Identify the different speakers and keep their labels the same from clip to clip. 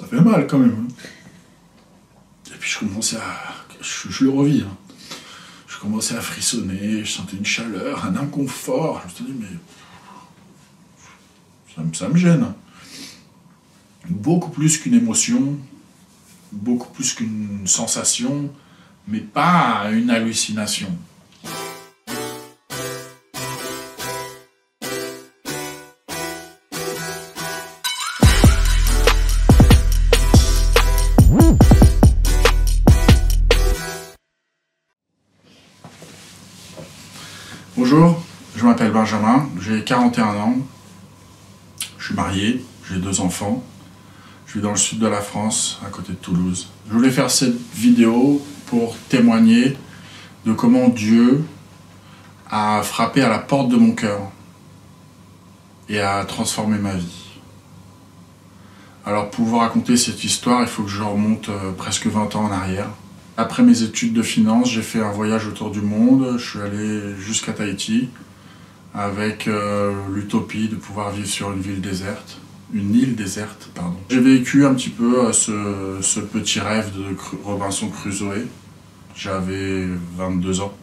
Speaker 1: Ça fait mal quand même. Et puis je commençais à... Je le revis. Hein. Je commençais à frissonner, je sentais une chaleur, un inconfort. Je me suis dit, mais... Ça me gêne. Beaucoup plus qu'une émotion, beaucoup plus qu'une sensation, mais pas une hallucination. Bonjour, je m'appelle Benjamin, j'ai 41 ans, je suis marié, j'ai 2 enfants, je vis dans le sud de la France, à côté de Toulouse. Je voulais faire cette vidéo pour témoigner de comment Dieu a frappé à la porte de mon cœur et a transformé ma vie. Alors pour vous raconter cette histoire, il faut que je remonte presque 20 ans en arrière. Après mes études de finance, j'ai fait un voyage autour du monde, je suis allé jusqu'à Tahiti avec l'utopie de pouvoir vivre sur une île déserte. J'ai vécu un petit peu ce petit rêve de Robinson Crusoe. J'avais 22 ans.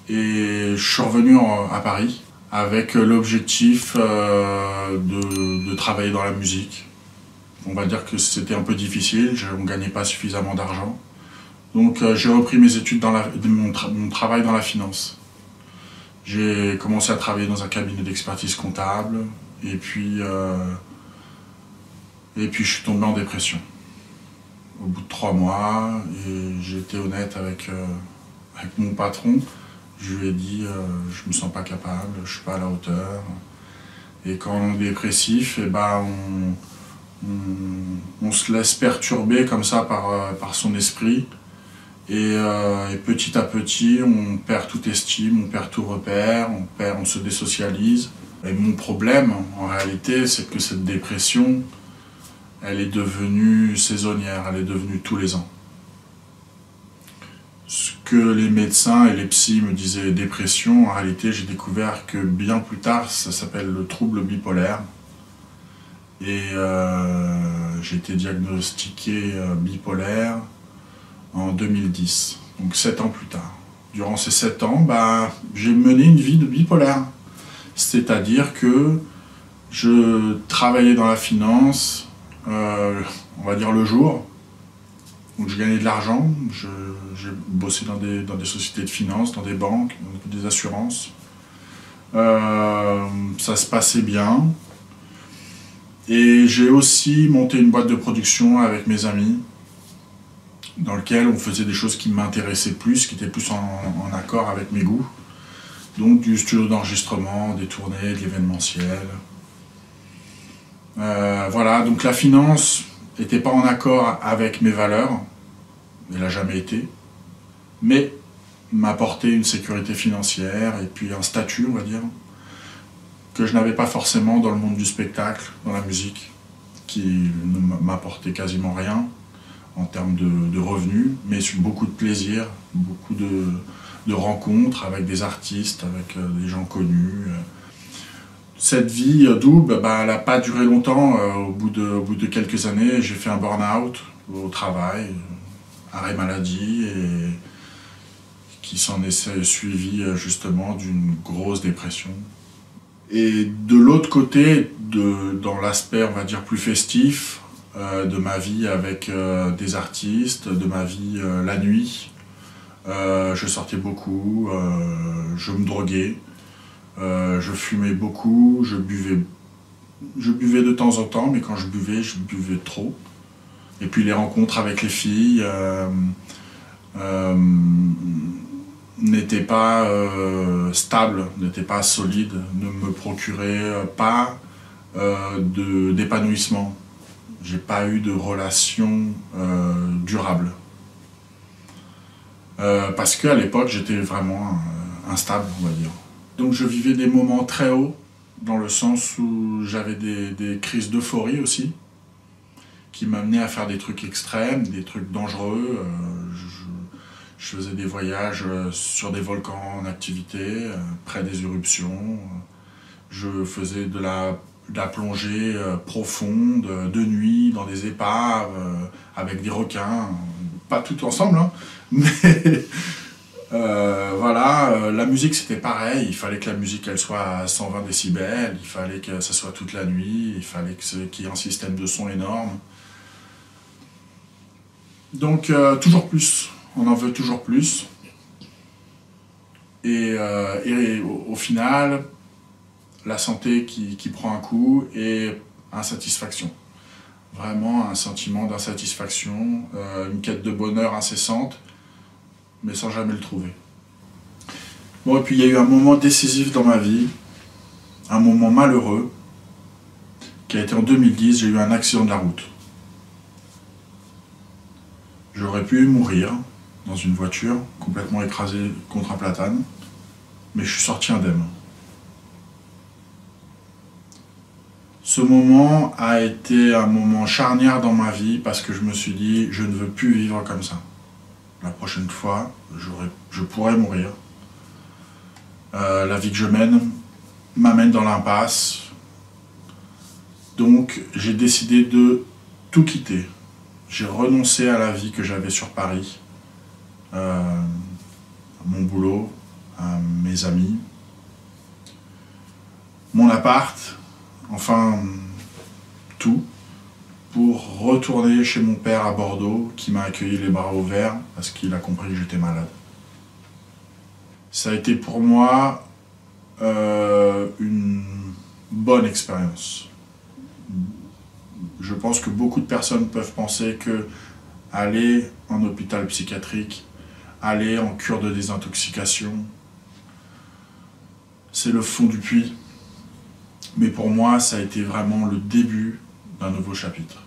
Speaker 1: Et je suis revenu à Paris avec l'objectif de travailler dans la musique. On va dire que c'était un peu difficile, on ne gagnait pas suffisamment d'argent. Donc j'ai repris mes études, mon travail dans la finance. J'ai commencé à travailler dans un cabinet d'expertise comptable et puis je suis tombé en dépression. Au bout de 3 mois, et j'ai été honnête avec mon patron. Je lui ai dit je me sens pas capable, je suis pas à la hauteur. Et quand on est dépressif, eh ben, on se laisse perturber comme ça par son esprit. Et petit à petit, on perd toute estime, on perd tout repère, on se désocialise. Et mon problème, en réalité, c'est que cette dépression, elle est devenue saisonnière, elle est devenue tous les ans. Ce que les médecins et les psys me disaient dépression, en réalité, j'ai découvert que bien plus tard, ça s'appelle le trouble bipolaire. Et j'ai été diagnostiqué bipolaire en 2010, donc 7 ans plus tard. Durant ces 7 ans, j'ai mené une vie de bipolaire. C'est-à-dire que je travaillais dans la finance, on va dire le jour, donc je gagnais de l'argent, j'ai bossé dans des sociétés de finance, dans des banques, dans des assurances. Ça se passait bien. Et j'ai aussi monté une boîte de production avec mes amis, dans lequel on faisait des choses qui m'intéressaient plus, qui étaient plus en accord avec mes goûts. Donc du studio d'enregistrement, des tournées, de l'événementiel. Voilà, donc la finance n'était pas en accord avec mes valeurs, elle n'a jamais été, mais m'apportait une sécurité financière et puis un statut, on va dire, que je n'avais pas forcément dans le monde du spectacle, dans la musique, qui ne m'apportait quasiment rien en termes de revenus, mais beaucoup de plaisir, beaucoup de rencontres avec des artistes, avec des gens connus. Cette vie double, elle n'a pas duré longtemps. Au bout de quelques années, j'ai fait un burn-out au travail, arrêt maladie, et qui s'en est suivi justement d'une grosse dépression. Et de l'autre côté, dans l'aspect, on va dire, plus festif, de ma vie avec des artistes, de ma vie la nuit. Je sortais beaucoup, je me droguais, je fumais beaucoup, je buvais de temps en temps, mais quand je buvais trop. Et puis les rencontres avec les filles n'étaient pas stables, n'étaient pas solides, ne me procuraient pas d'épanouissement. J'ai pas eu de relation durable. Parce qu'à l'époque, j'étais vraiment instable, on va dire. Donc je vivais des moments très hauts, dans le sens où j'avais des crises d'euphorie aussi, qui m'amenaient à faire des trucs extrêmes, des trucs dangereux. Je faisais des voyages sur des volcans en activité, près des éruptions. Je faisais de la de la plongée profonde, de nuit, dans des épaves, avec des requins, pas tout ensemble, hein, mais voilà, la musique c'était pareil, il fallait que la musique elle soit à 120 décibels, il fallait que ça soit toute la nuit, il fallait qu'il y ait un système de son énorme. Donc toujours plus, on en veut toujours plus. Et au final, la santé qui prend un coup et insatisfaction. Vraiment un sentiment d'insatisfaction, une quête de bonheur incessante, mais sans jamais le trouver. Bon, et puis il y a eu un moment décisif dans ma vie, un moment malheureux, qui a été en 2010, j'ai eu un accident de la route. J'aurais pu mourir dans une voiture, complètement écrasée contre un platane, mais je suis sorti indemne. Ce moment a été un moment charnière dans ma vie parce que je me suis dit, je ne veux plus vivre comme ça. La prochaine fois, je pourrais mourir. La vie que je mène m'amène dans l'impasse. Donc j'ai décidé de tout quitter. J'ai renoncé à la vie que j'avais sur Paris, à mon boulot, à mes amis, mon appart, enfin tout, pour retourner chez mon père à Bordeaux, qui m'a accueilli les bras ouverts parce qu'il a compris que j'étais malade. Ça a été pour moi une bonne expérience. Je pense que beaucoup de personnes peuvent penser que aller en hôpital psychiatrique, aller en cure de désintoxication, c'est le fond du puits. Mais pour moi, ça a été vraiment le début d'un nouveau chapitre.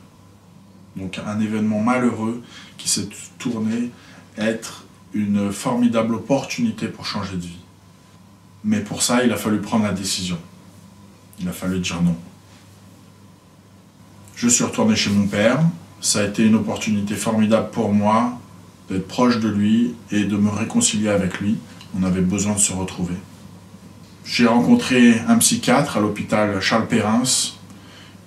Speaker 1: Donc un événement malheureux qui s'est tourné être une formidable opportunité pour changer de vie. Mais pour ça, il a fallu prendre la décision. Il a fallu dire non. Je suis retourné chez mon père. Ça a été une opportunité formidable pour moi d'être proche de lui et de me réconcilier avec lui. On avait besoin de se retrouver. J'ai rencontré un psychiatre à l'hôpital Charles Perrins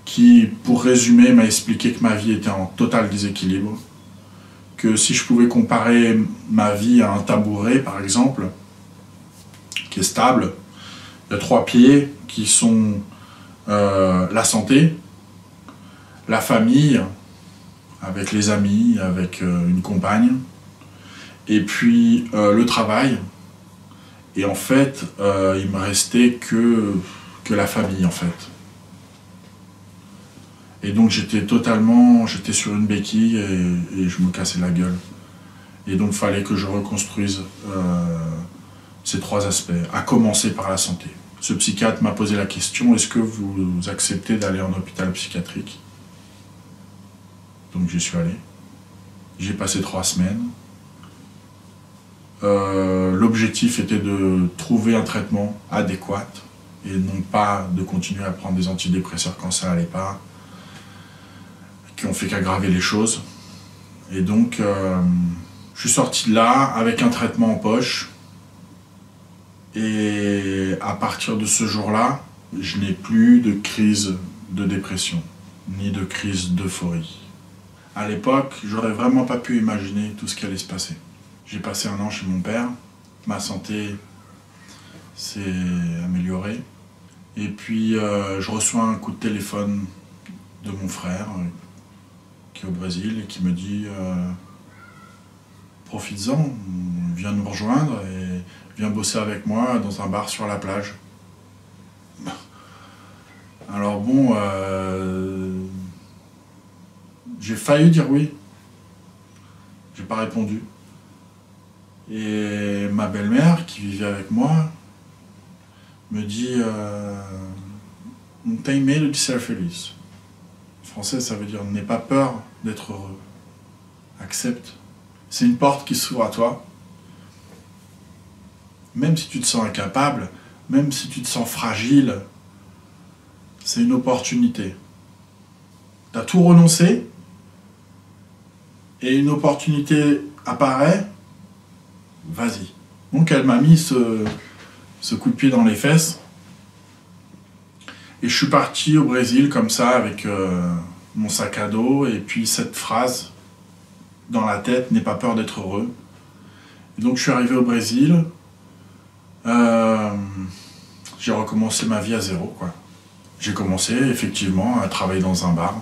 Speaker 1: qui, pour résumer, m'a expliqué que ma vie était en total déséquilibre, que si je pouvais comparer ma vie à un tabouret, par exemple, qui est stable, il y a 3 pieds qui sont la santé, la famille, avec les amis, avec une compagne, et puis le travail. Et en fait, il me restait que la famille, en fait. Et donc j'étais sur une béquille et je me cassais la gueule. Et donc il fallait que je reconstruise ces 3 aspects, à commencer par la santé. Ce psychiatre m'a posé la question, est-ce que vous acceptez d'aller en hôpital psychiatrique? Donc j'y suis allé. J'ai passé 3 semaines. L'objectif était de trouver un traitement adéquat et non pas de continuer à prendre des antidépresseurs quand ça n'allait pas, qui ont fait qu'aggraver les choses. Et donc, je suis sorti de là avec un traitement en poche. Et à partir de ce jour-là, je n'ai plus de crise de dépression, ni de crise d'euphorie. À l'époque, j'aurais vraiment pas pu imaginer tout ce qui allait se passer. J'ai passé 1 an chez mon père, ma santé s'est améliorée. Et puis je reçois un coup de téléphone de mon frère qui est au Brésil et qui me dit profites-en, viens nous rejoindre et viens bosser avec moi dans un bar sur la plage. Alors bon, j'ai failli dire oui. J'ai pas répondu. Et ma belle-mère, qui vivait avec moi, me dit « T'as aimé le ser feliz ». En français, ça veut dire « N'aie pas peur d'être heureux. Accepte. C'est une porte qui s'ouvre à toi. Même si tu te sens incapable, même si tu te sens fragile, c'est une opportunité. Tu as tout renoncé et une opportunité apparaît, vas-y. » Donc elle m'a mis ce coup de pied dans les fesses. Et je suis parti au Brésil comme ça avec mon sac à dos et puis cette phrase dans la tête, n'aie pas peur d'être heureux. Et donc je suis arrivé au Brésil, j'ai recommencé ma vie à zéro, quoi. J'ai commencé effectivement à travailler dans un bar,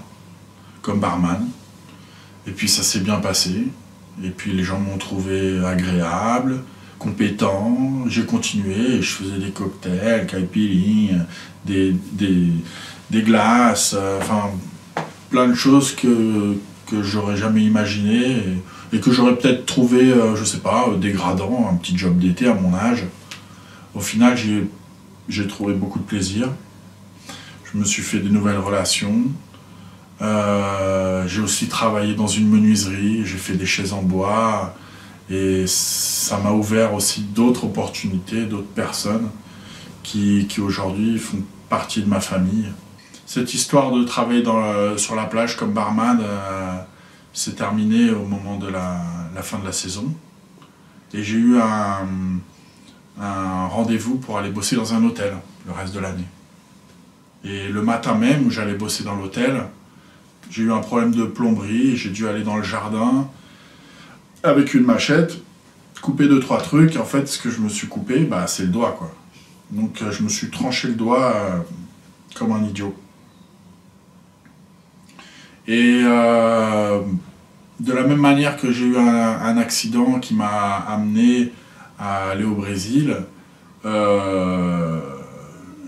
Speaker 1: comme barman. Et puis ça s'est bien passé. Et puis les gens m'ont trouvé agréable, compétent. J'ai continué et je faisais des cocktails, caipirinha, des glaces, enfin plein de choses que j'aurais jamais imaginé et que j'aurais peut-être trouvé, je sais pas, dégradant, un petit job d'été à mon âge. Au final, j'ai trouvé beaucoup de plaisir. Je me suis fait de nouvelles relations. J'ai aussi travaillé dans une menuiserie, j'ai fait des chaises en bois et ça m'a ouvert aussi d'autres opportunités, d'autres personnes qui aujourd'hui font partie de ma famille. Cette histoire de travailler sur la plage comme barman s'est terminée au moment de la fin de la saison et j'ai eu un rendez-vous pour aller bosser dans un hôtel le reste de l'année. Et le matin même où j'allais bosser dans l'hôtel, j'ai eu un problème de plomberie, j'ai dû aller dans le jardin avec une machette, couper 2-3 trucs. En fait, ce que je me suis coupé, c'est le doigt, quoi. Donc je me suis tranché le doigt comme un idiot. Et de la même manière que j'ai eu un accident qui m'a amené à aller au Brésil,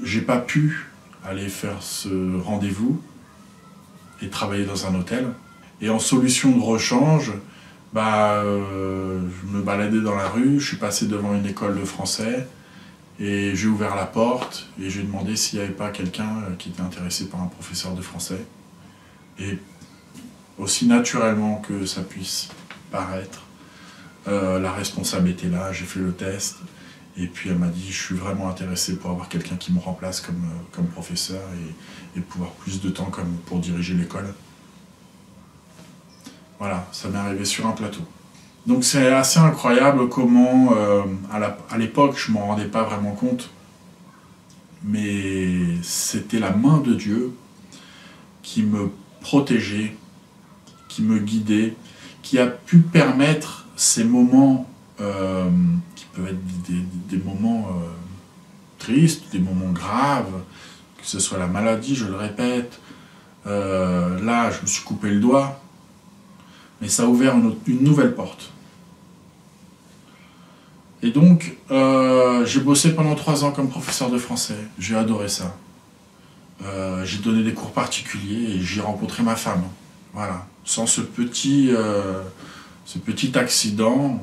Speaker 1: j'ai pas pu aller faire ce rendez-vous et travailler dans un hôtel. Et en solution de rechange, je me baladais dans la rue, je suis passé devant une école de français et j'ai ouvert la porte et j'ai demandé s'il n'y avait pas quelqu'un qui était intéressé par un professeur de français. Et aussi naturellement que ça puisse paraître, la responsable était là, j'ai fait le test et puis elle m'a dit je suis vraiment intéressé pour avoir quelqu'un qui me remplace comme professeur et pouvoir plus de temps pour diriger l'école. Voilà, ça m'est arrivé sur un plateau. Donc c'est assez incroyable comment, à l'époque, je ne m'en rendais pas vraiment compte, mais c'était la main de Dieu qui me protégeait, qui me guidait, qui a pu permettre ces moments qui peuvent être des moments tristes, des moments graves, que ce soit la maladie, je le répète. Là, je me suis coupé le doigt, mais ça a ouvert une nouvelle porte. Et donc, j'ai bossé pendant 3 ans comme professeur de français. J'ai adoré ça. J'ai donné des cours particuliers et j'ai rencontré ma femme. Voilà. Sans ce petit accident,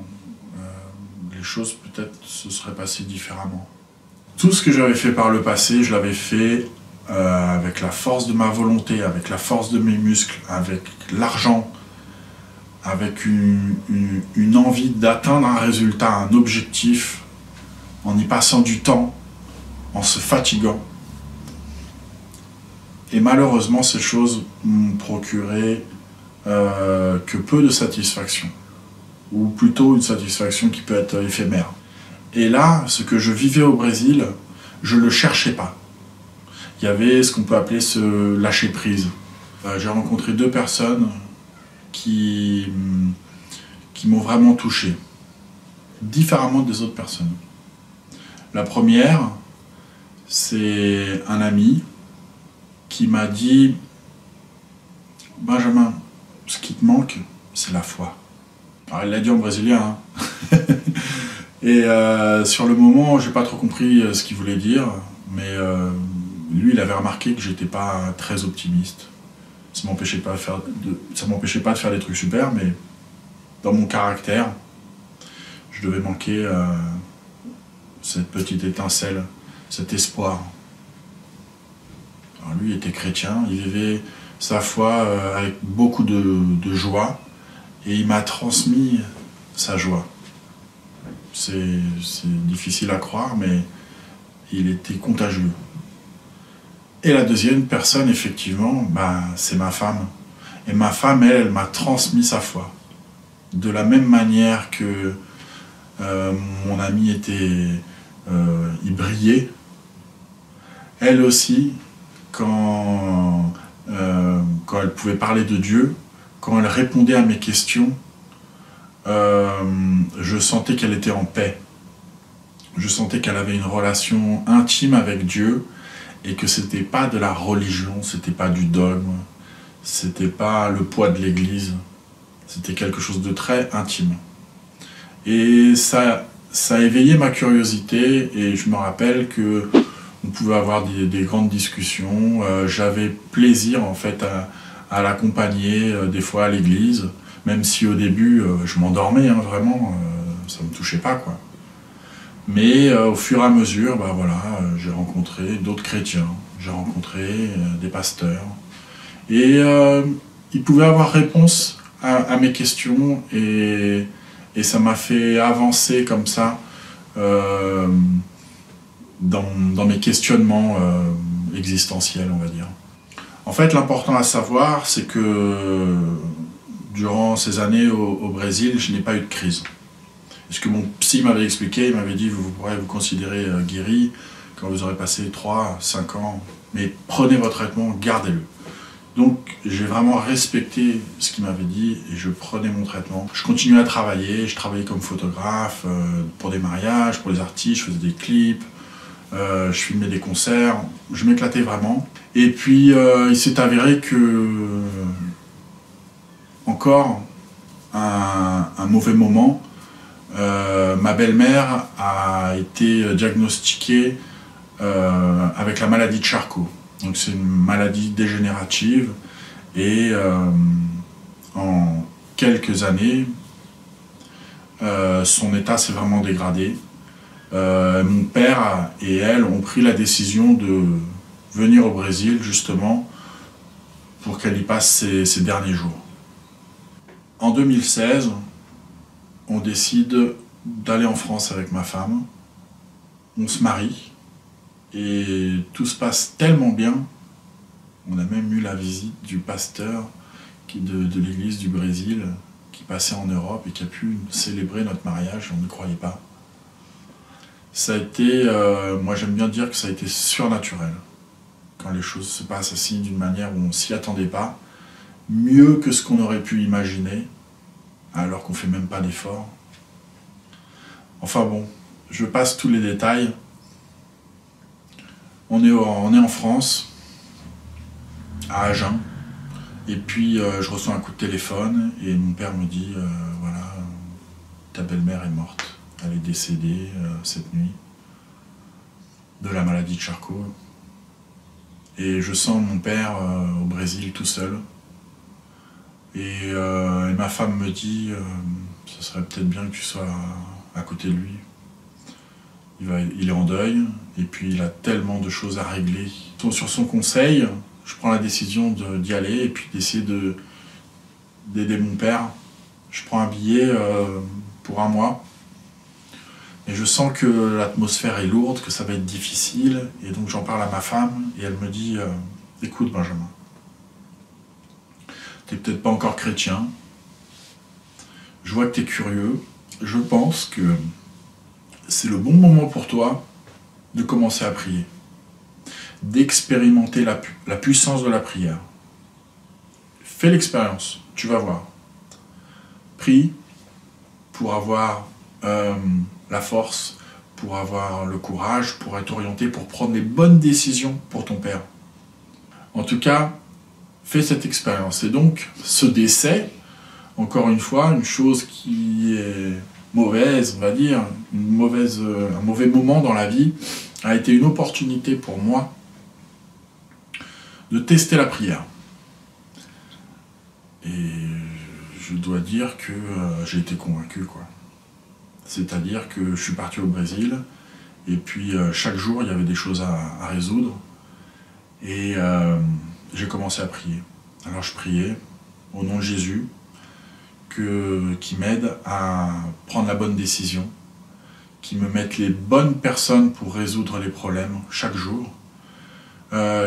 Speaker 1: les choses peut-être se seraient passées différemment. Tout ce que j'avais fait par le passé, je l'avais fait avec la force de ma volonté, avec la force de mes muscles, avec l'argent, avec une envie d'atteindre un résultat, un objectif, en y passant du temps, en se fatiguant. Et malheureusement, ces choses m'ont procuré que peu de satisfaction, ou plutôt une satisfaction qui peut être éphémère. Et là, ce que je vivais au Brésil, je ne le cherchais pas. Il y avait ce qu'on peut appeler ce lâcher-prise. J'ai rencontré 2 personnes qui m'ont vraiment touché, différemment des autres personnes. La première, c'est un ami qui m'a dit « Benjamin, ce qui te manque, c'est la foi. » Alors il l'a dit en brésilien, hein. Et sur le moment, j'ai pas trop compris ce qu'il voulait dire, mais lui, il avait remarqué que j'étais pas très optimiste. Ça m'empêchait pas de faire des trucs super, mais dans mon caractère, je devais manquer cette petite étincelle, cet espoir. Alors lui était chrétien, il vivait sa foi avec beaucoup de joie, et il m'a transmis sa joie. C'est difficile à croire, mais il était contagieux. Et la deuxième personne, effectivement, c'est ma femme. Et ma femme, elle m'a transmis sa foi. De la même manière que mon ami il brillait, elle aussi, quand elle pouvait parler de Dieu, quand elle répondait à mes questions, je sentais qu'elle était en paix. Je sentais qu'elle avait une relation intime avec Dieu et que c'était pas de la religion, c'était pas du dogme, c'était pas le poids de l'église, c'était quelque chose de très intime. Et ça a éveillé ma curiosité et je me rappelle que on pouvait avoir des grandes discussions. J'avais plaisir en fait à l'accompagner des fois à l'église, même si au début je m'endormais, hein, vraiment, ça me touchait pas quoi. Mais au fur et à mesure, bah, voilà, j'ai rencontré d'autres chrétiens, j'ai rencontré des pasteurs, et ils pouvaient avoir réponse à mes questions, et ça m'a fait avancer comme ça dans mes questionnements existentiels, on va dire. En fait, l'important à savoir, c'est que durant ces années au Brésil, je n'ai pas eu de crise. Ce que mon psy m'avait expliqué, il m'avait dit vous pourrez vous considérer guéri quand vous aurez passé 3, 5 ans, mais prenez votre traitement, gardez-le. Donc j'ai vraiment respecté ce qu'il m'avait dit et je prenais mon traitement. Je continuais à travailler, je travaillais comme photographe pour des mariages, pour les artistes, je faisais des clips, je filmais des concerts, je m'éclatais vraiment. Et puis il s'est avéré que, encore un mauvais moment, ma belle-mère a été diagnostiquée avec la maladie de Charcot. Donc c'est une maladie dégénérative et en quelques années, son état s'est vraiment dégradé. Mon père et elle ont pris la décision de venir au Brésil justement pour qu'elle y passe ses derniers jours. En 2016, on décide d'aller en France avec ma femme, on se marie et tout se passe tellement bien. On a même eu la visite du pasteur de l'église du Brésil qui passait en Europe et qui a pu célébrer notre mariage, on ne croyait pas. Ça a été, moi j'aime bien dire que ça a été surnaturel, quand les choses se passent ainsi d'une manière où on ne s'y attendait pas, mieux que ce qu'on aurait pu imaginer, alors qu'on ne fait même pas d'efforts. Enfin bon, je passe tous les détails. On est en France, à Agen, et puis je reçois un coup de téléphone et mon père me dit voilà, ta belle-mère est morte, elle est décédée cette nuit de la maladie de Charcot. Et je sens mon père au Brésil tout seul. Et ma femme me dit ce serait peut-être bien que tu sois à côté de lui. Il est en deuil et puis il a tellement de choses à régler. Sur son conseil, je prends la décision d'y aller et puis d'essayer d'aider mon père. Je prends un billet pour 1 mois. Et je sens que l'atmosphère est lourde, que ça va être difficile. Et donc j'en parle à ma femme et elle me dit écoute Benjamin, t'es peut-être pas encore chrétien. Je vois que t'es curieux. Je pense que c'est le bon moment pour toi de commencer à prier, d'expérimenter la puissance de la prière. Fais l'expérience, tu vas voir. Prie pour avoir la force, pour avoir le courage, pour être orienté, pour prendre les bonnes décisions pour ton père. En tout cas, fais cette expérience. Et donc, ce décès, encore une fois, une chose qui est mauvaise, on va dire, un mauvais moment dans la vie, a été une opportunité pour moi de tester la prière. Et je dois dire que j'ai été convaincu, quoi. C'est-à-dire que je suis parti au Brésil, et puis chaque jour, il y avait des choses à résoudre, et j'ai commencé à prier. Alors je priais au nom de Jésus, qui m'aide à prendre la bonne décision, qui me mette les bonnes personnes pour résoudre les problèmes chaque jour,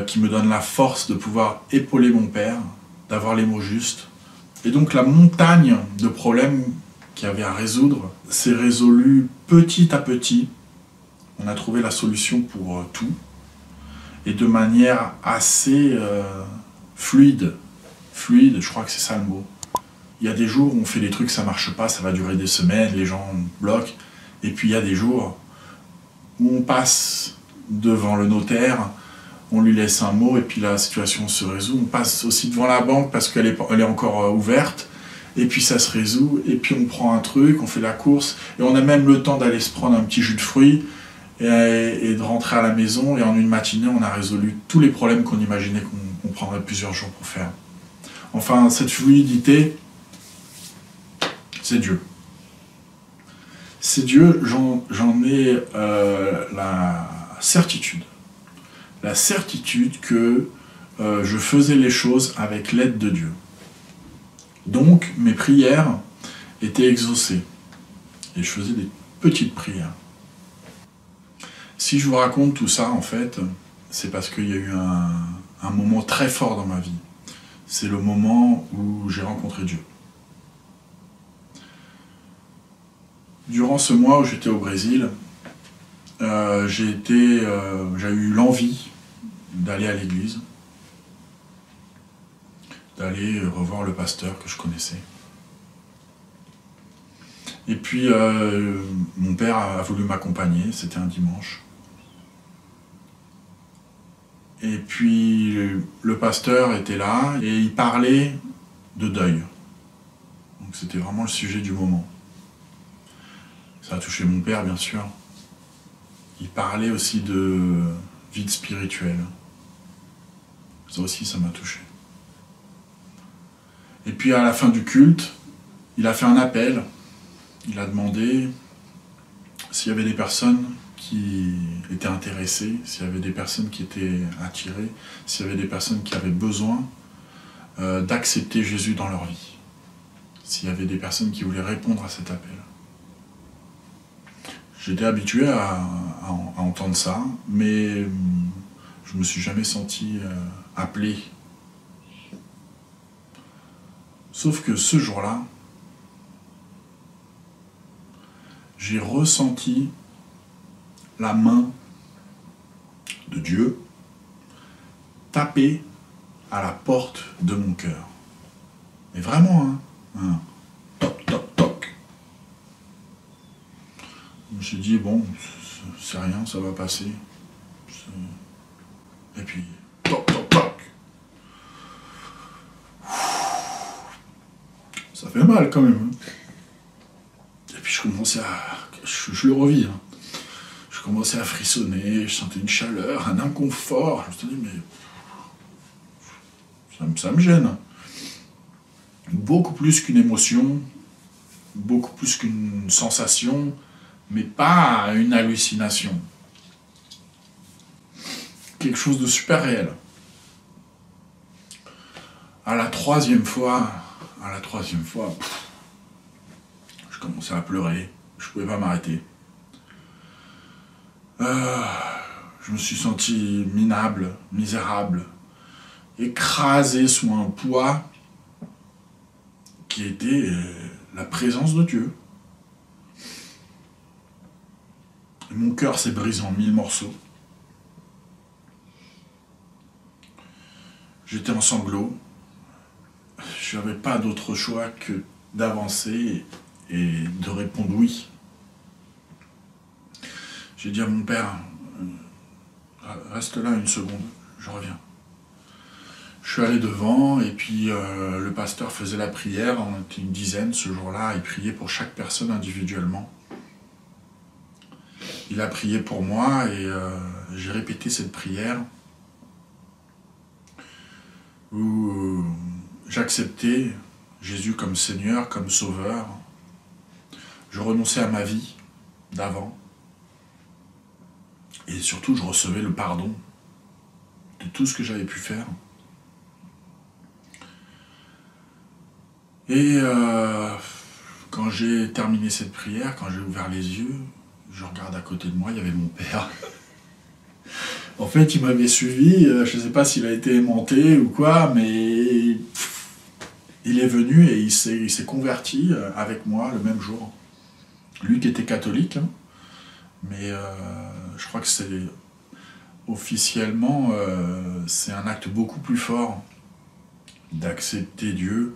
Speaker 1: qui me donne la force de pouvoir épauler mon père, d'avoir les mots justes. Et donc la montagne de problèmes qu'il y avait à résoudre s'est résolue petit à petit. On a trouvé la solution pour tout. et de manière assez fluide. Fluide, je crois que c'est ça le mot. Il y a des jours où on fait des trucs, ça marche pas, ça va durer des semaines, les gens bloquent. Et puis il y a des jours où on passe devant le notaire, on lui laisse un mot et puis la situation se résout. On passe aussi devant la banque parce qu'elle est encore ouverte. Et puis ça se résout, et puis on prend un truc, on fait la course, et on a même le temps d'aller se prendre un petit jus de fruits et de rentrer à la maison, et en une matinée, on a résolu tous les problèmes qu'on imaginait qu'on prendrait plusieurs jours pour faire. Enfin, cette fluidité, c'est Dieu. C'est Dieu, j'en ai la certitude. La certitude que je faisais les choses avec l'aide de Dieu. Donc, mes prières étaient exaucées. Et je faisais des petites prières. Si je vous raconte tout ça, en fait, c'est parce qu'il y a eu un moment très fort dans ma vie. C'est le moment où j'ai rencontré Dieu. Durant ce mois où j'étais au Brésil, j'ai eu l'envie d'aller à l'église, d'aller revoir le pasteur que je connaissais. Et puis, mon père a voulu m'accompagner, c'était un dimanche. Et puis, le pasteur était là et il parlait de deuil. Donc c'était vraiment le sujet du moment. Ça a touché mon père, bien sûr. Il parlait aussi de vide spirituelle. Ça aussi, ça m'a touché. Et puis à la fin du culte, il a fait un appel. Il a demandé s'il y avait des personnes qui étaient intéressées, s'il y avait des personnes qui étaient attirées, s'il y avait des personnes qui avaient besoin d'accepter Jésus dans leur vie. S'il y avait des personnes qui voulaient répondre à cet appel. J'étais habitué à entendre ça, mais je ne me suis jamais senti appelé. Sauf que ce jour-là, j'ai ressenti la main de Dieu taper à la porte de mon cœur. Mais vraiment, hein, toc, toc, toc. Je me suis dit, bon, c'est rien, ça va passer. Et puis, toc, toc, toc. Ça fait mal quand même. Et puis je commençais à... Je le revis. Hein. Je commençais à frissonner, je sentais une chaleur, un inconfort. Je me suis dit, mais ça me gêne. Beaucoup plus qu'une émotion, beaucoup plus qu'une sensation, mais pas une hallucination. Quelque chose de super réel. À la troisième fois, je commençais à pleurer, je ne pouvais pas m'arrêter. Je me suis senti minable, misérable, écrasé sous un poids qui était la présence de Dieu. Et mon cœur s'est brisé en 1000 morceaux. J'étais en sanglots. Je n'avais pas d'autre choix que d'avancer et de répondre oui. J'ai dit à mon père, reste là une seconde, je reviens. Je suis allé devant et puis le pasteur faisait la prière, on était une dizaine ce jour-là, il priait pour chaque personne individuellement. Il a prié pour moi et j'ai répété cette prière où j'acceptais Jésus comme Seigneur, comme Sauveur. Je renonçais à ma vie d'avant. Et surtout, je recevais le pardon de tout ce que j'avais pu faire. Et quand j'ai terminé cette prière, quand j'ai ouvert les yeux, je regarde à côté de moi, il y avait mon père. En fait, il m'avait suivi, je ne sais pas s'il a été aimanté ou quoi, mais il est venu et il s'est converti avec moi le même jour. Lui qui était catholique, hein, mais je crois que c'est officiellement, c'est un acte beaucoup plus fort d'accepter Dieu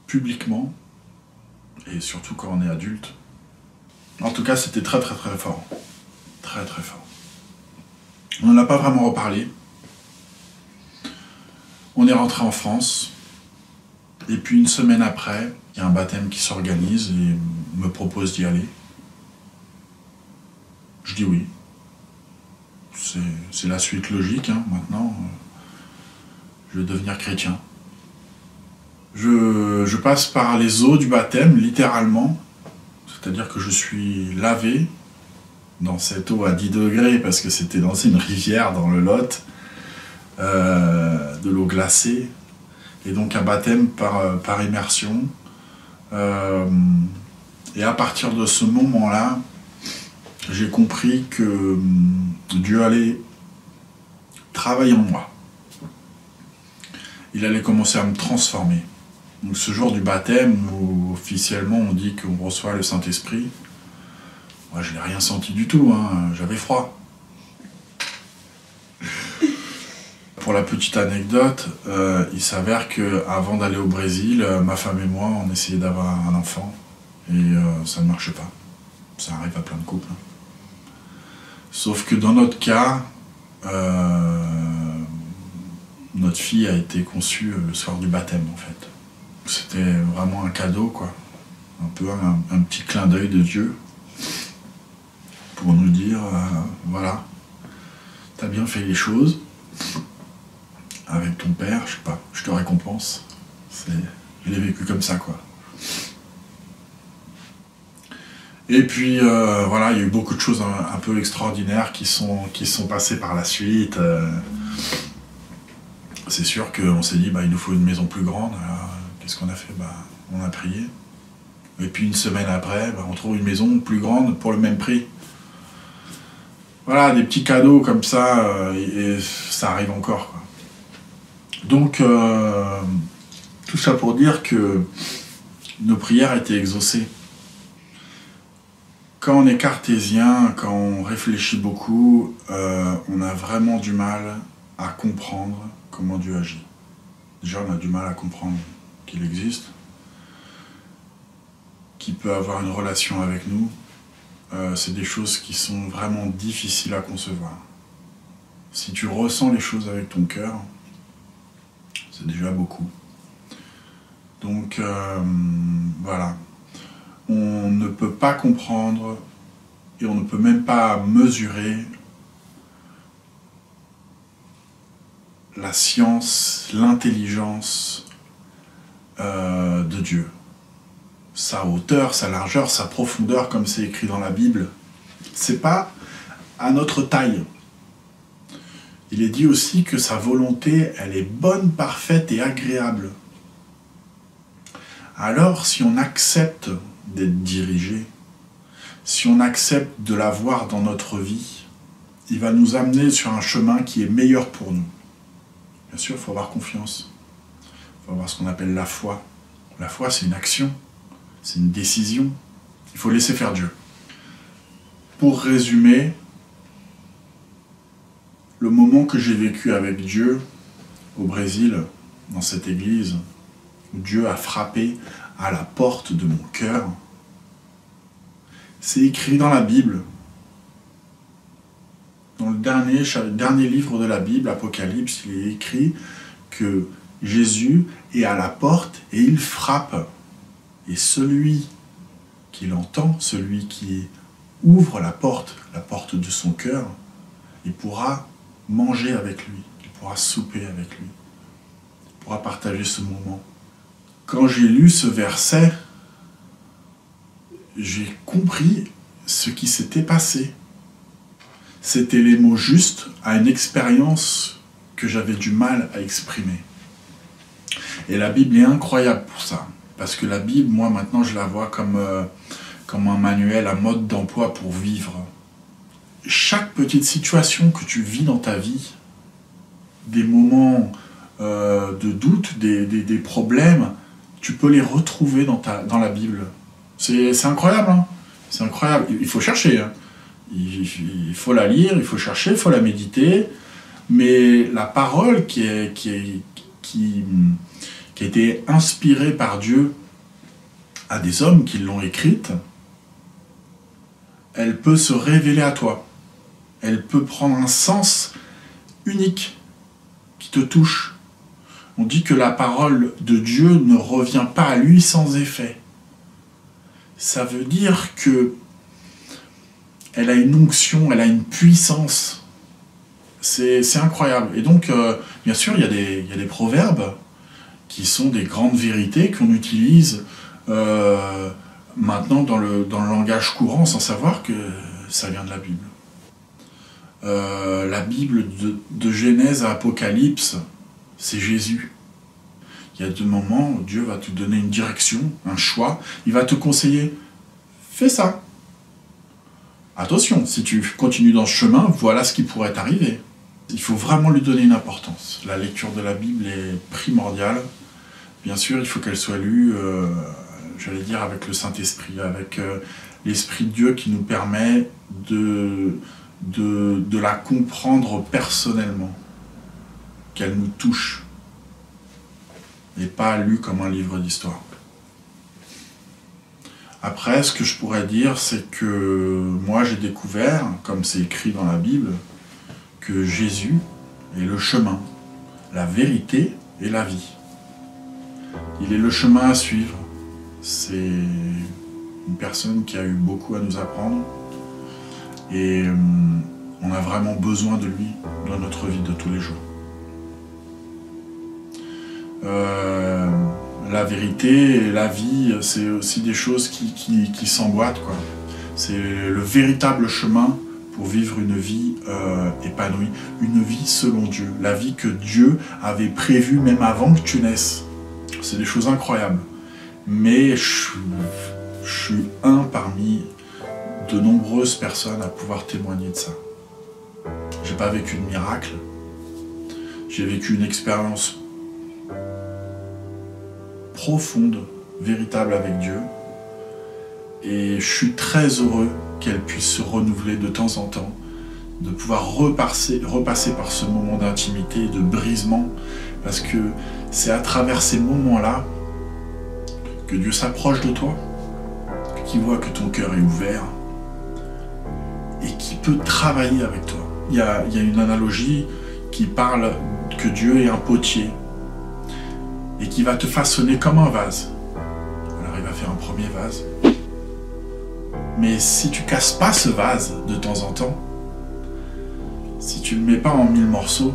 Speaker 1: publiquement, et surtout quand on est adulte. En tout cas, c'était très très très fort. Très très fort. On n'en a pas vraiment reparlé. On est rentré en France, et puis une semaine après, il y a un baptême qui s'organise et me propose d'y aller. Je dis oui. C'est la suite logique, hein. Maintenant, je vais devenir chrétien. Je passe par les eaux du baptême, littéralement. C'est-à-dire que je suis lavé dans cette eau à 10 degrés, parce que c'était dans une rivière dans le Lot, de l'eau glacée, et donc un baptême par immersion. Et à partir de ce moment-là, j'ai compris que Dieu allait travailler en moi. Il allait commencer à me transformer. Donc ce jour du baptême, où officiellement on dit qu'on reçoit le Saint-Esprit, moi je n'ai rien senti du tout, hein. J'avais froid. Pour la petite anecdote, il s'avère qu'avant d'aller au Brésil, ma femme et moi, on essayait d'avoir un enfant, et ça ne marche pas. Ça arrive à plein de couples. Sauf que dans notre cas, notre fille a été conçue le soir du baptême, en fait. C'était vraiment un cadeau, quoi. Un peu un petit clin d'œil de Dieu pour nous dire, voilà, t'as bien fait les choses avec ton père, je sais pas, je te récompense. Je l'ai vécu comme ça, quoi. Et puis, voilà, il y a eu beaucoup de choses un peu extraordinaires qui sont passées par la suite. C'est sûr qu'on s'est dit, il nous faut une maison plus grande. Alors, qu'est-ce qu'on a fait? On a prié. Et puis une semaine après, on trouve une maison plus grande pour le même prix. Voilà, des petits cadeaux comme ça, et ça arrive encore, quoi. Donc, tout ça pour dire que nos prières étaient exaucées. Quand on est cartésien, quand on réfléchit beaucoup, on a vraiment du mal à comprendre comment Dieu agit. Déjà, on a du mal à comprendre qu'il existe, qu'il peut avoir une relation avec nous. C'est des choses qui sont vraiment difficiles à concevoir. Si tu ressens les choses avec ton cœur, c'est déjà beaucoup. Donc, voilà. On ne peut pas comprendre et on ne peut même pas mesurer la science, l'intelligence de Dieu. Sa hauteur, sa largeur, sa profondeur, comme c'est écrit dans la Bible, c'est pas à notre taille. Il est dit aussi que sa volonté, elle est bonne, parfaite et agréable. Alors, si on accepte d'être dirigé, si on accepte de l'avoir dans notre vie, il va nous amener sur un chemin qui est meilleur pour nous. Bien sûr, il faut avoir confiance. Il faut avoir ce qu'on appelle la foi. La foi, c'est une action. C'est une décision. Il faut laisser faire Dieu. Pour résumer, le moment que j'ai vécu avec Dieu au Brésil, dans cette église, où Dieu a frappé à la porte de mon cœur, c'est écrit dans la Bible. Dans le dernier livre de la Bible, Apocalypse, il est écrit que Jésus est à la porte et il frappe. Et celui qui l'entend, celui qui ouvre la porte de son cœur, il pourra manger avec lui, il pourra souper avec lui, il pourra partager ce moment. Quand j'ai lu ce verset, j'ai compris ce qui s'était passé. C'était les mots justes à une expérience que j'avais du mal à exprimer. Et la Bible est incroyable pour ça. Parce que la Bible, moi, maintenant, je la vois comme un manuel, un mode d'emploi pour vivre. Chaque petite situation que tu vis dans ta vie, des moments de doute, des problèmes, tu peux les retrouver dans la Bible. C'est incroyable, hein. C'est incroyable. Il faut chercher, hein. Il faut la lire, il faut chercher, il faut la méditer, mais la parole qui a été inspirée par Dieu à des hommes qui l'ont écrite, elle peut se révéler à toi. Elle peut prendre un sens unique qui te touche. On dit que la parole de Dieu ne revient pas à lui sans effet. Ça veut dire que elle a une onction, elle a une puissance. C'est incroyable. Et donc, bien sûr, il y a des proverbes qui sont des grandes vérités qu'on utilise maintenant dans le langage courant sans savoir que ça vient de la Bible. La Bible de Genèse à Apocalypse, c'est Jésus. Il y a des moments où Dieu va te donner une direction, un choix. Il va te conseiller, fais ça. Attention, si tu continues dans ce chemin, voilà ce qui pourrait t'arriver. Il faut vraiment lui donner une importance. La lecture de la Bible est primordiale. Bien sûr, il faut qu'elle soit lue, j'allais dire, avec le Saint-Esprit, avec l'Esprit de Dieu qui nous permet de la comprendre personnellement, qu'elle nous touche, et pas lue comme un livre d'histoire. Après, ce que je pourrais dire, c'est que moi j'ai découvert, comme c'est écrit dans la Bible, que Jésus est le chemin, la vérité et la vie. Il est le chemin à suivre. C'est une personne qui a eu beaucoup à nous apprendre et on a vraiment besoin de lui dans notre vie de tous les jours. La vérité et la vie, c'est aussi des choses qui s'emboîtent, quoi. C'est le véritable chemin pour vivre une vie épanouie, une vie selon Dieu, la vie que Dieu avait prévue même avant que tu naisses. C'est des choses incroyables. Mais je suis un parmi de nombreuses personnes à pouvoir témoigner de ça. J'ai pas vécu de miracle, j'ai vécu une expérience profonde, véritable avec Dieu, et je suis très heureux qu'elle puisse se renouveler de temps en temps, de pouvoir repasser par ce moment d'intimité et de brisement, parce que c'est à travers ces moments-là que Dieu s'approche de toi, qu'il voit que ton cœur est ouvert et qu'il peut travailler avec toi. Il y a une analogie qui parle que Dieu est un potier et qui va te façonner comme un vase. Alors il va faire un premier vase. Mais si tu casses pas ce vase de temps en temps, si tu ne le mets pas en 1000 morceaux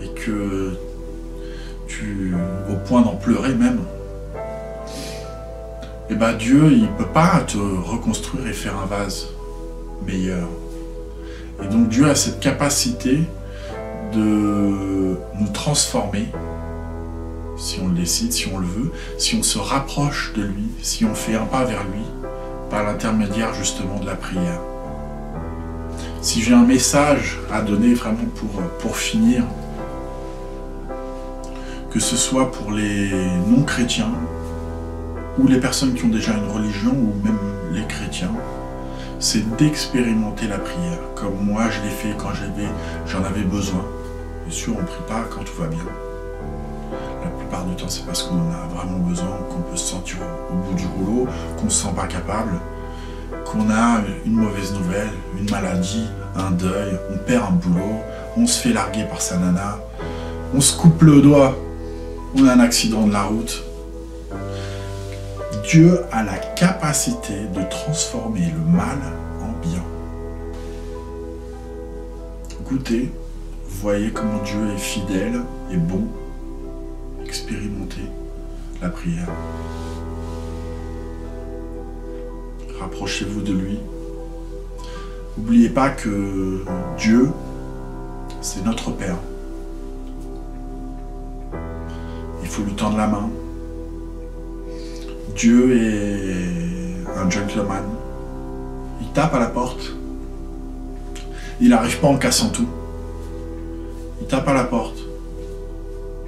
Speaker 1: et que au point d'en pleurer même, et ben Dieu, il ne peut pas te reconstruire et faire un vase meilleur. Et donc Dieu a cette capacité de nous transformer, si on le décide, si on le veut, si on se rapproche de lui, si on fait un pas vers lui, par l'intermédiaire justement de la prière. Si j'ai un message à donner vraiment pour finir, que ce soit pour les non-chrétiens, ou les personnes qui ont déjà une religion, ou même les chrétiens, c'est d'expérimenter la prière, comme moi je l'ai fait quand j'en avais besoin. Bien sûr, on ne prie pas quand tout va bien. La plupart du temps, c'est parce qu'on en a vraiment besoin, qu'on peut se sentir au bout du rouleau, qu'on ne se sent pas capable, qu'on a une mauvaise nouvelle, une maladie, un deuil, on perd un boulot, on se fait larguer par sa nana, on se coupe le doigt, on a un accident de la route. Dieu a la capacité de transformer le mal en bien. Goûtez, voyez comment Dieu est fidèle et bon. Expérimentez la prière. Rapprochez-vous de lui. N'oubliez pas que Dieu, c'est notre Père. Il faut lui tendre la main. Dieu est un gentleman. Il tape à la porte. Il n'arrive pas en cassant tout. Il tape à la porte.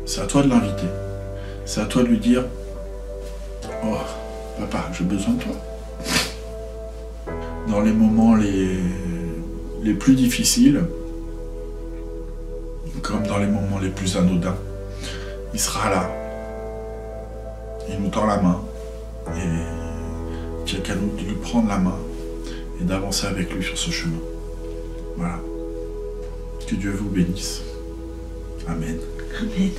Speaker 1: C'est à toi de l'inviter. C'est à toi de lui dire « Oh, papa, j'ai besoin de toi. » dans les moments les plus difficiles, comme dans les moments les plus anodins. Il sera là. Il nous tend la main. Et il n'y a qu'à nous de lui prendre la main et d'avancer avec lui sur ce chemin. Voilà. Que Dieu vous bénisse. Amen.
Speaker 2: Amen.